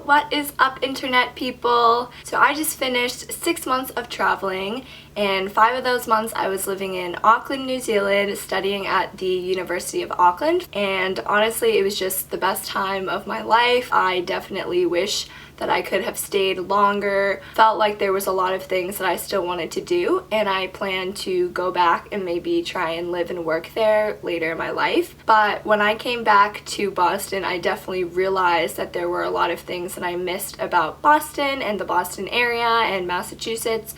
what is up internet people? So I just finished 6 months of traveling, and 5 of those months I was living in Auckland, New Zealand, studying at the University of Auckland, and honestly it was just the best time of my life. I definitely wish that I could have stayed longer. Felt like there was a lot of things that I still wanted to do, and I plan to go back and maybe try and live and work there later in my life. But when I came back to Boston, I definitely realized that there were a lot of things that I missed about Boston and the Boston area and Massachusetts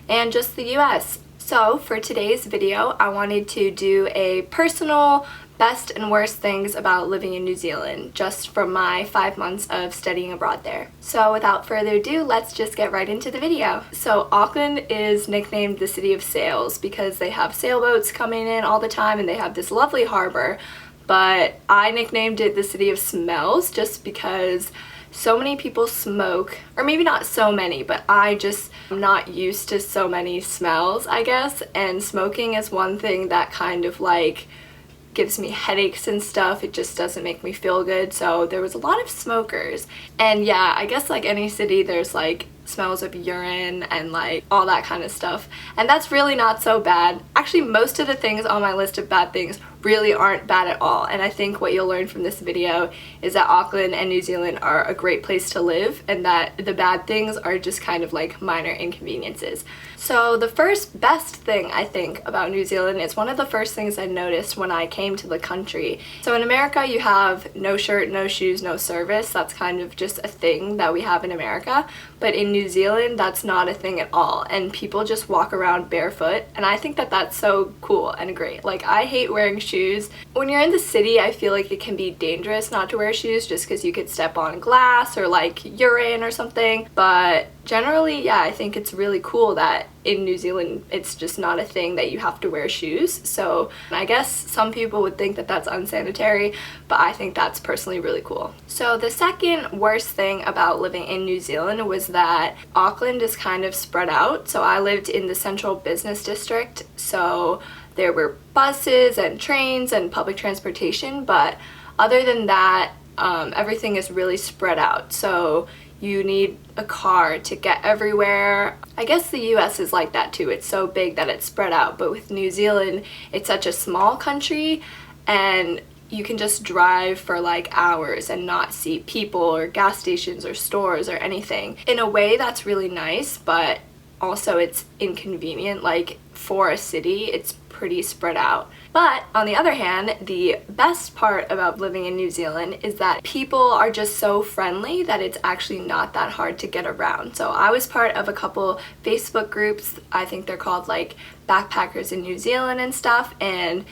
and just the US. So for today's video, I wanted to do a personal best and worst things about living in New Zealand, just from my 5 months of studying abroad there. So without further ado, let's just get right into the video. So Auckland is nicknamed the city of sails because they have sailboats coming in all the time and they have this lovely harbor, but I nicknamed it the city of smells just because so many people smoke, or maybe not so many, but I just am not used to so many smells, I guess, and smoking is one thing that kind of like gives me headaches and stuff. It just doesn't make me feel good. So there was a lot of smokers, and yeah, I guess like any city there's like smells of urine and like all that kind of stuff, and that's really not so bad. Actually, most of the things on my list of bad things really aren't bad at all, and I think what you'll learn from this video is that Auckland and New Zealand are a great place to live and that the bad things are just kind of like minor inconveniences. So the first best thing I think about New Zealand is one of the first things I noticed when I came to the country. So in America you have no shirt, no shoes, no service. That's kind of just a thing that we have in America, but in New Zealand that's not a thing at all, and people just walk around barefoot, and I think that that's so cool and great. Like, I hate wearing shoes. When you're in the city, I feel like it can be dangerous not to wear shoes just because you could step on glass or like urine or something, but generally, yeah, I think it's really cool that in New Zealand it's just not a thing that you have to wear shoes. So I guess some people would think that that's unsanitary, but I think that's personally really cool. So the second worst thing about living in New Zealand was that Auckland is kind of spread out. So I lived in the central business district, so there were buses and trains and public transportation, but other than that, everything is really spread out. So you need a car to get everywhere. I guess the US is like that too. It's so big that it's spread out, but with New Zealand, it's such a small country and you can just drive for like hours and not see people or gas stations or stores or anything. In a way, that's really nice, but also it's inconvenient. Like, for a city, it's pretty spread out. But on the other hand, the best part about living in New Zealand is that people are just so friendly that it's actually not that hard to get around. So I was part of a couple Facebook groups. I think they're called like Backpackers in New Zealand and stuff, and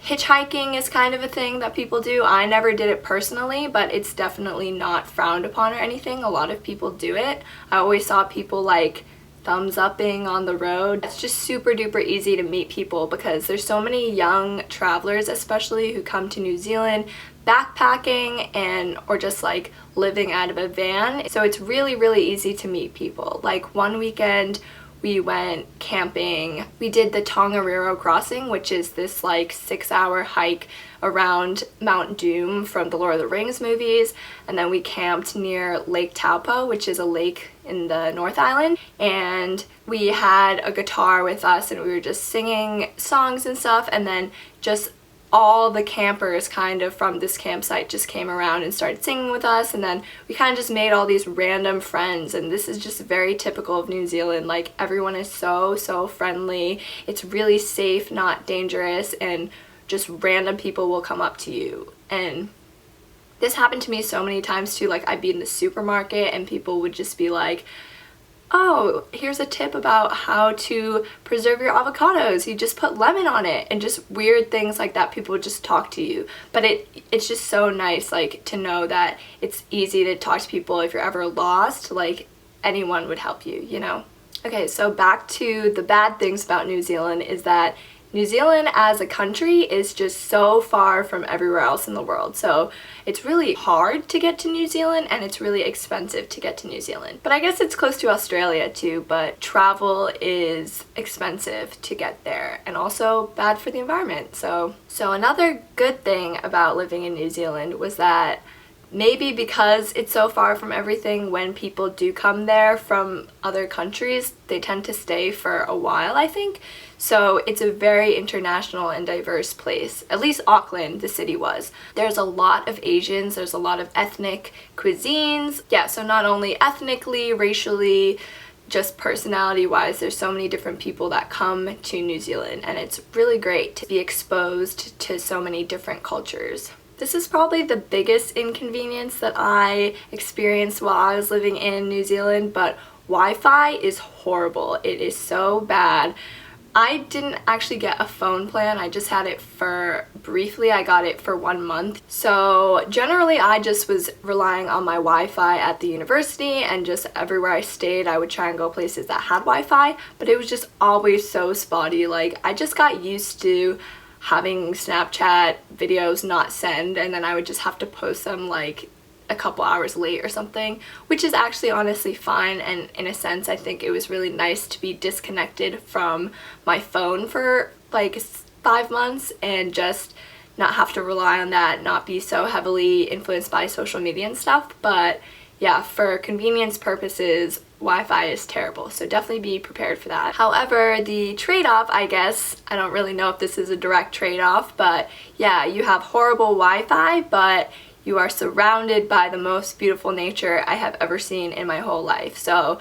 hitchhiking is kind of a thing that people do. I never did it personally, but it's definitely not frowned upon or anything. A lot of people do it. I always saw people like thumbs upping on the road. It's just super duper easy to meet people because there's so many young travelers especially who come to New Zealand backpacking and or just like living out of a van. So it's really easy to meet people. Like one weekend we went camping. We did the Tongariro crossing, which is this like 6-hour hike around Mount Doom from the Lord of the Rings movies, and then we camped near Lake Taupo, which is a lake in the North Island, and we had a guitar with us and we were just singing songs and stuff, and then just all the campers kind of from this campsite just came around and started singing with us, and then we kind of just made all these random friends, and this is just very typical of New Zealand. Like, everyone is so friendly. It's really safe, not dangerous, and just random people will come up to you. And this happened to me so many times too. Like, I'd be in the supermarket and people would just be like, oh, here's a tip about how to preserve your avocados. You just put lemon on it, and just weird things like that. People would just talk to you. But it's just so nice, like, to know that it's easy to talk to people if you're ever lost. Like, anyone would help you, you know? Okay, so back to the bad things about New Zealand is that New Zealand as a country is just so far from everywhere else in the world. So it's really hard to get to New Zealand and it's really expensive to get to New Zealand. But I guess it's close to Australia too, but travel is expensive to get there and also bad for the environment. So another good thing about living in New Zealand was that maybe because it's so far from everything, when people do come there from other countries, they tend to stay for a while, I think. So it's a very international and diverse place. At least Auckland, the city, was. There's a lot of Asians, there's a lot of ethnic cuisines. Yeah, so not only ethnically, racially, just personality-wise, there's so many different people that come to New Zealand, and it's really great to be exposed to so many different cultures. This is probably the biggest inconvenience that I experienced while I was living in New Zealand, but Wi-Fi is horrible. It is so bad. I didn't actually get a phone plan. I just had it for briefly. I got it for 1 month. So generally I just was relying on my Wi-Fi at the university, and just everywhere I stayed I would try and go places that had Wi-Fi, but it was just always so spotty. Like, I just got used to having Snapchat videos not send, and then I would just have to post them like a couple hours late or something, which is actually honestly fine, and in a sense I think it was really nice to be disconnected from my phone for like 5 months and just not have to rely on that, not be so heavily influenced by social media and stuff. But yeah, for convenience purposes, Wi-Fi is terrible, so definitely be prepared for that. However, the trade-off, I guess, I don't really know if this is a direct trade-off, but yeah, you have horrible Wi-Fi, but you are surrounded by the most beautiful nature I have ever seen in my whole life. So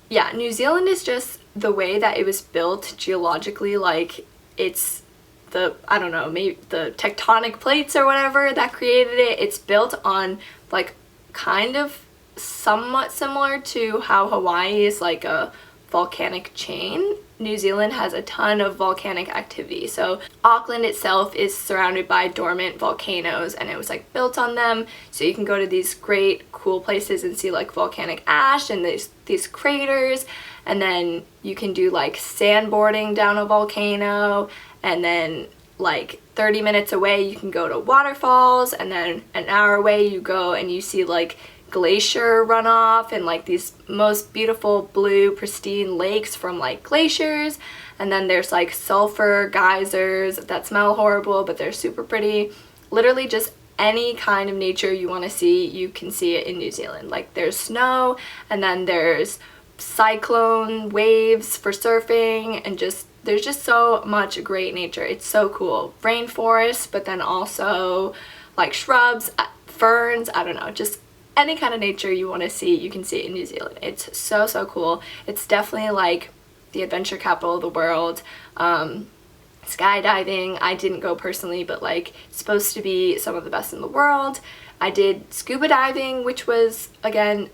yeah, New Zealand is just the way that it was built geologically, like it's the, I don't know, maybe the tectonic plates or whatever that created it. It's built on like kind of somewhat similar to how Hawaii is like a volcanic chain. New Zealand has a ton of volcanic activity. So Auckland itself is surrounded by dormant volcanoes, and it was like built on them, so you can go to these great cool places and see like volcanic ash and these craters, and then you can do like sandboarding down a volcano, and then like 30 minutes away you can go to waterfalls, and then an hour away you go and you see like glacier runoff and like these most beautiful blue pristine lakes from like glaciers. And then there's like sulfur geysers that smell horrible, but they're super pretty. Literally just any kind of nature you want to see, you can see it in New Zealand. Like, there's snow, and then there's cyclone waves for surfing, and just there's just so much great nature. It's so cool. Rainforest, but then also like shrubs, ferns, I don't know, just any kind of nature you want to see, you can see it in New Zealand. It's so, so cool. It's definitely like the adventure capital of the world. Skydiving, I didn't go personally, but like it's supposed to be some of the best in the world. I did scuba diving, which was, again,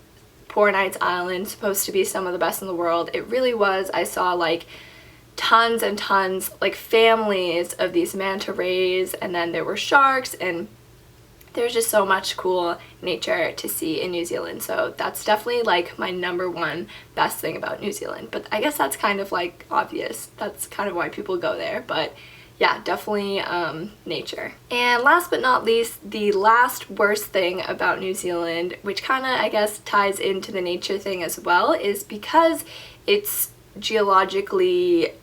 Poor Knights Island, supposed to be some of the best in the world. It really was. I saw like tons and tons, like families of these manta rays, and then there were sharks, and there's just so much cool nature to see in New Zealand. So that's definitely like my #1 best thing about New Zealand. But I guess that's kind of like obvious. That's kind of why people go there. But yeah, definitely nature. And last but not least, the last worst thing about New Zealand, which kind of, I guess, ties into the nature thing as well, is because it's geologically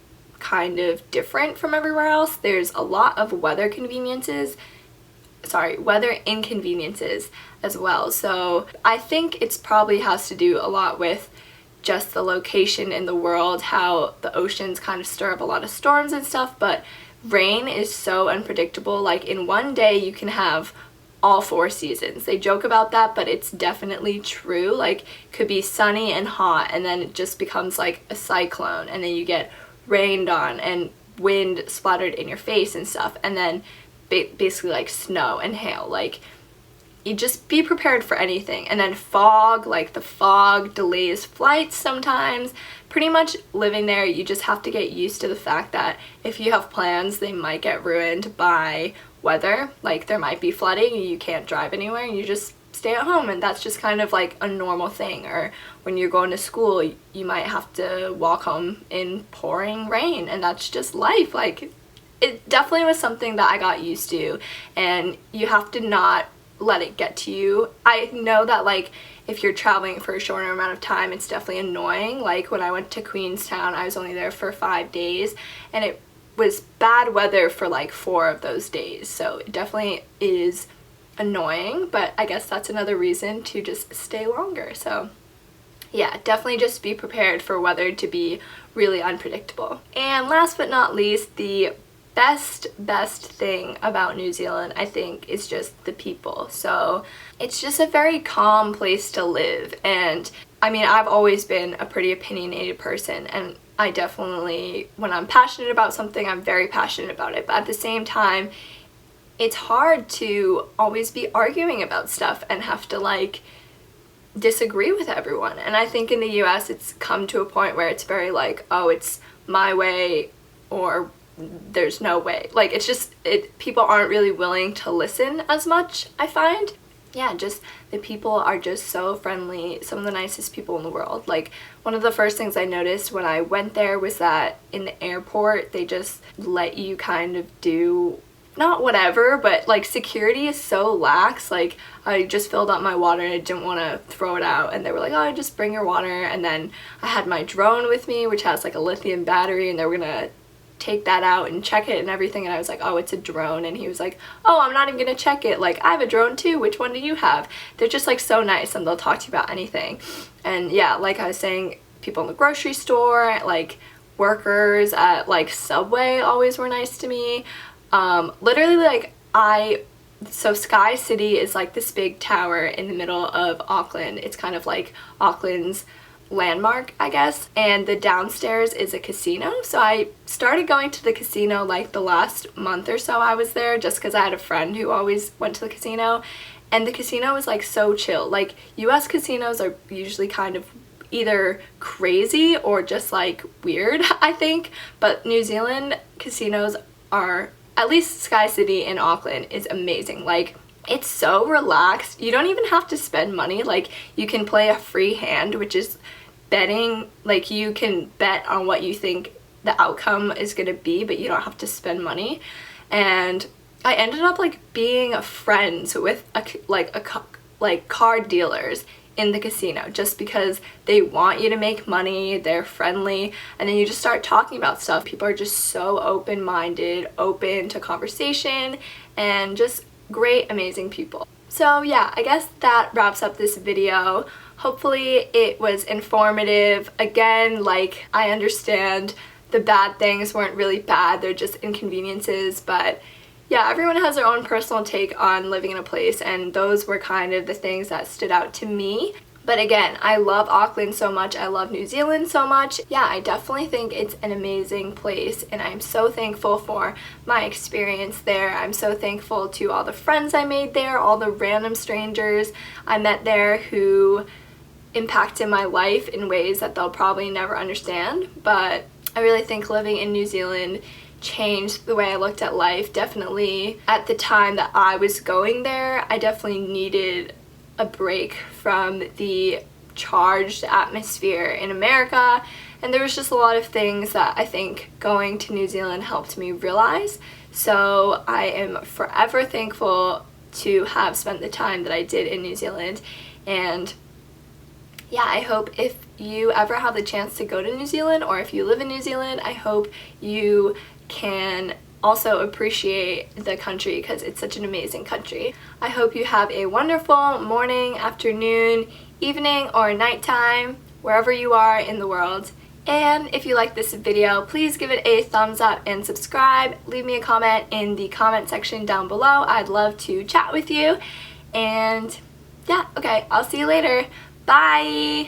kind of different from everywhere else, there's a lot of weather inconveniences as well. So I think it's probably has to do a lot with just the location in the world, how the oceans kind of stir up a lot of storms and stuff, but rain is so unpredictable. Like, in one day you can have all 4 seasons. They joke about that, but it's definitely true. Like, it could be sunny and hot, and then it just becomes like a cyclone, and then you get rained on and wind splattered in your face and stuff, and then basically like snow and hail. Like, you just be prepared for anything. And then fog, like the fog delays flights sometimes. Pretty much living there, you just have to get used to the fact that if you have plans, they might get ruined by weather. Like, there might be flooding and you can't drive anywhere, and you just stay at home, and that's just kind of like a normal thing. Or when you're going to school, you might have to walk home in pouring rain, and that's just life. Like, it definitely was something that I got used to, and you have to not let it get to you. I know that like if you're traveling for a shorter amount of time, it's definitely annoying. Like, when I went to Queenstown, I was only there for 5 days, and it was bad weather for like 4 of those days. So it definitely is annoying, but I guess that's another reason to just stay longer. So yeah, definitely just be prepared for weather to be really unpredictable. And last but not least, the best thing about New Zealand, I think, is just the people. So it's just a very calm place to live. And I mean, I've always been a pretty opinionated person, and I definitely, when I'm passionate about something, I'm very passionate about it. But at the same time, it's hard to always be arguing about stuff and have to like disagree with everyone. And I think in the US it's come to a point where it's very like, oh, it's my way or there's no way. Like, it's just, people aren't really willing to listen as much, I find. Yeah, just the people are just so friendly, some of the nicest people in the world. Like, one of the first things I noticed when I went there was that in the airport they just let you kind of do, not whatever, but like security is so lax. Like, I just filled up my water and I didn't want to throw it out, and they were like, oh, just bring your water. And then I had my drone with me, which has like a lithium battery, and they were gonna take that out and check it and everything, and I was like, oh, it's a drone. And he was like, oh, I'm not even gonna check it, like, I have a drone too, which one do you have? They're just like so nice, and they'll talk to you about anything. And yeah, like I was saying, people in the grocery store, like workers at like Subway always were nice to me. Literally, like, so Sky City is like this big tower in the middle of Auckland. It's kind of like Auckland's landmark, I guess, and the downstairs is a casino. So I started going to the casino like the last month or so I was there, just because I had a friend who always went to the casino, and the casino was like so chill. Like, US casinos are usually kind of either crazy or just like weird, I think, but New Zealand casinos are, at least Sky City in Auckland, is amazing. Like, it's so relaxed. You don't even have to spend money. Like, you can play a free hand, which is betting. Like, you can bet on what you think the outcome is gonna be, but you don't have to spend money. And I ended up like being friends with card dealers in the casino, just because they want you to make money, they're friendly, and then you just start talking about stuff. People are just so open-minded, open to conversation, and just great, amazing people. So yeah, I guess that wraps up this video. Hopefully it was informative. Again, like, I understand the bad things weren't really bad, they're just inconveniences, but yeah, everyone has their own personal take on living in a place, and those were kind of the things that stood out to me. But again, I love Auckland so much, I love New Zealand so much. Yeah, I definitely think it's an amazing place, and I'm so thankful for my experience there. I'm so thankful to all the friends I made there, all the random strangers I met there who impacted my life in ways that they'll probably never understand. But I really think living in New Zealand changed the way I looked at life. Definitely at the time that I was going there, I definitely needed a break from the charged atmosphere in America, and there was just a lot of things that I think going to New Zealand helped me realize. So I am forever thankful to have spent the time that I did in New Zealand. And yeah, I hope if you ever have the chance to go to New Zealand, or if you live in New Zealand, I hope you can also appreciate the country, because it's such an amazing country. I hope you have a wonderful morning, afternoon, evening, or nighttime, wherever you are in the world. And if you like this video, please give it a thumbs up and subscribe. Leave me a comment in the comment section down below. I'd love to chat with you. And yeah, okay, I'll see you later. Bye!